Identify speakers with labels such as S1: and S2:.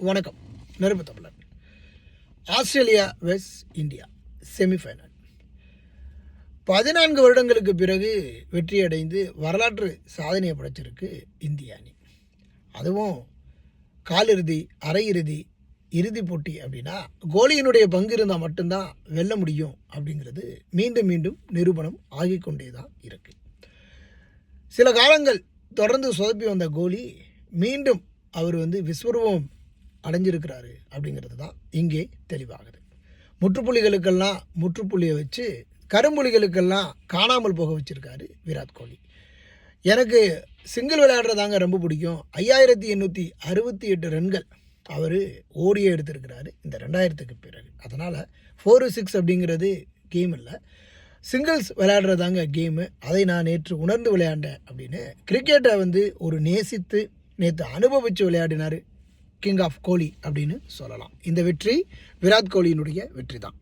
S1: வணக்கம். நெருப்பு தமிழன். ஆஸ்திரேலியா வெஸ் இந்தியா செமிஃபைனல் 14 வருடங்களுக்கு பிறகு வெற்றியடைந்து வரலாற்று சாதனையை படைச்சிருக்கு இந்திய அணி. அதுவும் காலிறுதி, அரையிறுதி, இறுதிப் போட்டி அப்படின்னா கோலியினுடைய பங்கு இருந்தால் மட்டும்தான் வெல்ல முடியும் அப்படிங்கிறது மீண்டும் மீண்டும் நிரூபணம் ஆகிக்கொண்டே தான் இருக்குது. சில காலங்கள் தொடர்ந்து சொதப்பி வந்த கோலி மீண்டும் அவர் விஸ்வரூபம் அடைஞ்சிருக்கிறாரு அப்படிங்கிறது தான் இங்கே தெளிவாகுது. முற்றுப்புள்ளிகளுக்கெல்லாம் முற்றுப்புள்ளியை வச்சு கரும்புள்ளிகளுக்கெல்லாம் காணாமல் போக வச்சுருக்காரு விராட் கோலி. எனக்கு சிங்கிள் விளையாடுறதாங்க ரொம்ப பிடிக்கும். 5868 ரன்கள் அவர் ஓடியே எடுத்திருக்கிறாரு இந்த 2000க்கு பிறகு. அதனால் 4-6 அப்படிங்கிறது கேம் இல்லை, சிங்கிள்ஸ் விளையாடுறதாங்க கேமு. அதை நான் நேற்று உணர்ந்து விளையாண்டேன் அப்படின்னு கிரிக்கெட்டை ஒரு நேசித்து நேற்று அனுபவித்து விளையாடினார் கிங் ஆஃப் கோலி அப்படின்னு சொல்லலாம். இந்த வெற்றி விராட் கோலியினுடைய வெற்றி தான்.